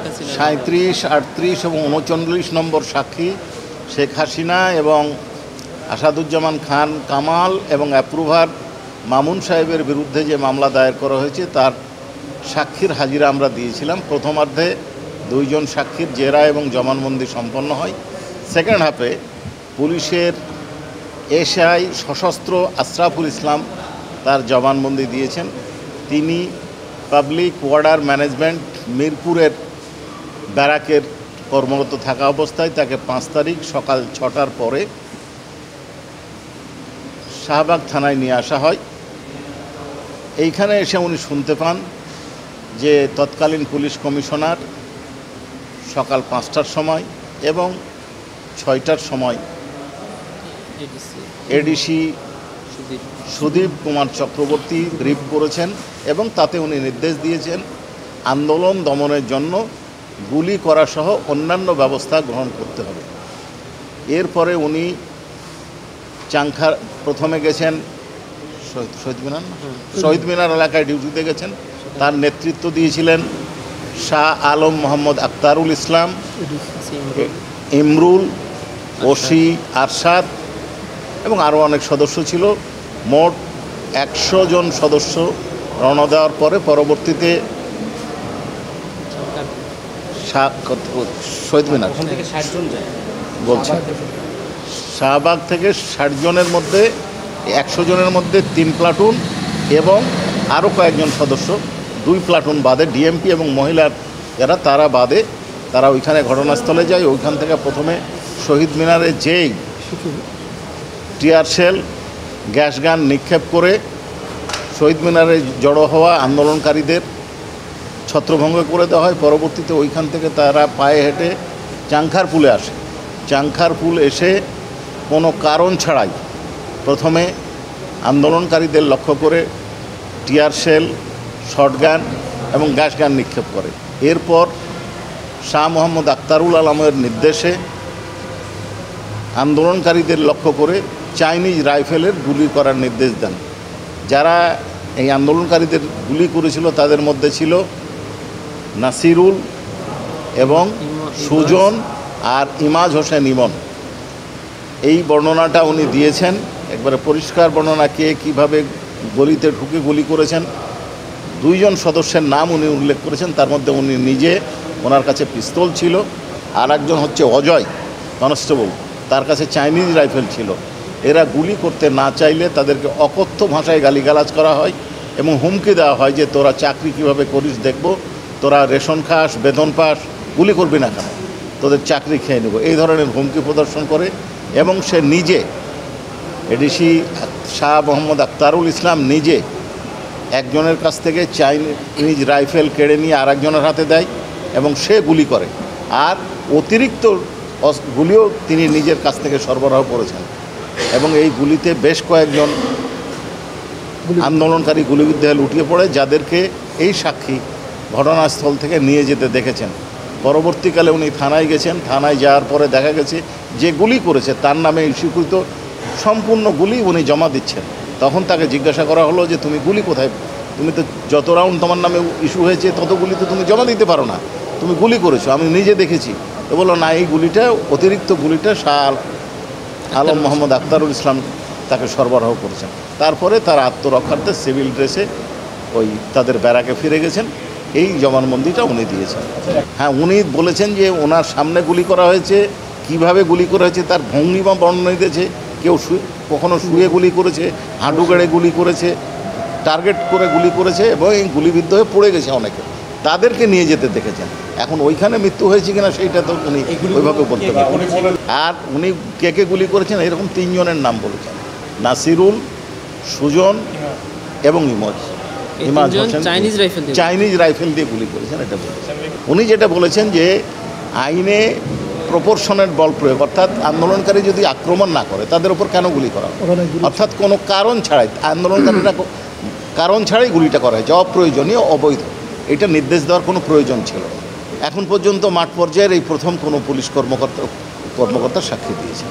37, 38 এবং 39 নম্বর সাক্ষী শেখ হাসিনা এবং আসাদুজ্জামান খান কামাল এবং অ্যাপ্রুভার মামুন সাহেবের বিরুদ্ধে যে মামলা দায়ের করা হয়েছে তার সাক্ষীর হাজিরা আমরা দিয়েছিলাম। প্রথমার্ধে 2 জন সাক্ষীর জেরা এবং জবানবন্দি সম্পন্ন হয়। সেকেন্ড হাফে পুলিশের এসআই সশস্ত্র আশরাফুল ইসলাম তার জবানবন্দি দিয়েছেন। তিনি পাবলিক ওয়ার্ডার ম্যানেজমেন্ট মিরপুরের ব্যারাকের কর্মরত থাকা অবস্থায় তাকে 5 তারিখ সকাল 6টার পরে শাহবাগ থানায় নিয়ে আসা হয়। এইখানে এসে উনি শুনতে পান যে তৎকালীন পুলিশ কমিশনার সকাল 5টার সময় এবং 6টার সময় এডিসি সুদীপ কুমার চক্রবর্তী ব্রিফ করেছেন এবং তাতে উনি নির্দেশ দিয়েছেন আন্দোলন দমনের জন্য গুলি করা সহ অন্যান্য ব্যবস্থা গ্রহণ করতে হবে। এরপরে উনি চাংখার প্রথমে গেছেন শহীদ মিনার এলাকায় ডিউটিতে গেছেন। তার নেতৃত্ব দিয়েছিলেন শাহ আলম মোহাম্মদ আক্তারুল ইসলাম, ইমরুল, ওসি আরশাদ এবং আরও অনেক সদস্য ছিল। মোট 100 জন সদস্য রওনা দেওয়ার পরে পরবর্তীতে শহীদ মিনার বলছি শাহবাগ থেকে 60 জনের মধ্যে 100 জনের মধ্যে 3 প্লাটুন এবং আরও কয়েকজন সদস্য 2 প্লাটুন বাদে ডিএমপি এবং মহিলার যারা তারা বাদে তারা ওইখানে ঘটনাস্থলে যায়। ওইখান থেকে প্রথমে শহীদ মিনারে যেই টিয়ার শেল গ্যাস গান নিক্ষেপ করে শহীদ মিনারে জড়ো হওয়া আন্দোলনকারীদের ছত্রভঙ্গ করে দেওয়া হয়। পরবর্তীতে ওইখান থেকে তারা পায়ে হেঁটে চাংখার পুলে আসে। চাংখার পুল এসে কোনো কারণ ছাড়াই প্রথমে আন্দোলনকারীদের লক্ষ্য করে টিয়ার শেল, শটগান এবং গ্যাস গান নিক্ষেপ করে। এরপর শাহ মোহাম্মদ আক্তারুল আলমের নির্দেশে আন্দোলনকারীদের লক্ষ্য করে চাইনিজ রাইফেলের গুলি করার নির্দেশ দেন। যারা এই আন্দোলনকারীদের গুলি করেছিল তাদের মধ্যে ছিল নাসিরুল এবং সুজন আর ইমাজ হোসেন ইমন। এই বর্ণনাটা উনি দিয়েছেন, একবারে পরিষ্কার বর্ণনা, কে কীভাবে গলিতে ঢুকে গুলি করেছেন। 2 জন সদস্যের নাম উনি উল্লেখ করেছেন, তার মধ্যে উনি নিজে, ওনার কাছে পিস্তল ছিল, আর একজন হচ্ছে অজয় কনস্টেবল, তার কাছে চাইনিজ রাইফেল ছিল। এরা গুলি করতে না চাইলে তাদেরকে অকথ্য ভাষায় গালিগালাজ করা হয় এবং হুমকি দেওয়া হয় যে তোরা চাকরি কীভাবে করিস দেখব, তোরা রেশন খাস, বেতন পাস, গুলি করবি না কেন, তোদের চাকরি খেয়ে নেব, এই ধরনের হুমকি প্রদর্শন করে। এবং সে নিজে এডিসি শাহ মোহাম্মদ আক্তারুল ইসলাম নিজে একজনের কাছ থেকে চাইনিজ রাইফেল কেড়ে নিয়ে আর একজনের হাতে দেয় এবং সে গুলি করে। আর অতিরিক্ত গুলিও তিনি নিজের কাছ থেকে সরবরাহ করেছেন এবং এই গুলিতে বেশ কয়েকজন আন্দোলনকারী গুলিবিদ্ধ হয়ে লুটিয়ে পড়ে, যাদেরকে এই সাক্ষী ঘটনাস্থল থেকে নিয়ে যেতে দেখেছেন। পরবর্তীকালে উনি থানায় গেছেন। থানায় যাওয়ার পরে দেখা গেছে যে গুলি করেছে তার নামে ইস্যুকৃত সম্পূর্ণ গুলি উনি জমা দিচ্ছেন। তখন তাকে জিজ্ঞাসা করা হলো যে তুমি গুলি কোথায়, তুমি তো যত রাউন্ড তোমার নামে ইস্যু হয়েছে তত গুলি তো তুমি জমা দিতে পারো না, তুমি গুলি করেছো, আমি নিজে দেখেছি। তো বললো না, এই গুলিটা, অতিরিক্ত গুলিটা শাহ আলম মোহাম্মদ আক্তারুল ইসলাম তাকে সরবরাহ করেছেন। তারপরে তার আত্মরক্ষার্থে সিভিল ড্রেসে ওই তাদের ব্যারাকে ফিরে গেছেন। এই জবানবন্দিটা উনি দিয়েছেন। হ্যাঁ, উনি বলেছেন যে ওনার সামনে গুলি করা হয়েছে, কিভাবে গুলি করা হয়েছে তার ভঙ্গিমা বর্ণনা দিয়েছে। কেউ কখনো শুয়ে গুলি করেছে, হাঁটু গেড়ে গুলি করেছে, টার্গেট করে গুলি করেছে এবং এই গুলিবিদ্ধ হয়ে পড়ে গেছে অনেকে, তাদেরকে নিয়ে যেতে দেখেছেন। এখন ওইখানে মৃত্যু হয়েছে কিনা সেইটা তো উনি ওইভাবে বলতে পারেন। আর উনি কে কে গুলি করেছেন এরকম 3 জনের নাম বলেছেন, নাসিরুল, সুজন এবং ইমাজ হোসেন চাইনিজ রাইফেল দিয়ে গুলি করেছেন, এটা বলেছেন। উনি যেটা বলেছেন যে আইনে প্রপোর্শনের বল প্রয়োগ, অর্থাৎ আন্দোলনকারী যদি আক্রমণ না করে তাদের উপর কেন গুলি করা, অর্থাৎ কোনো কারণ ছাড়াই আন্দোলনকারীরা কারণ ছাড়াই গুলিটা করা হয়েছে, অপ্রয়োজনীয়, অবৈধ, এটা নির্দেশ দেওয়ার কোনো প্রয়োজন ছিল না। এখন পর্যন্ত মাঠ পর্যায়ের এই প্রথম কোনো পুলিশ কর্মকর্তা সাক্ষী দিয়েছে।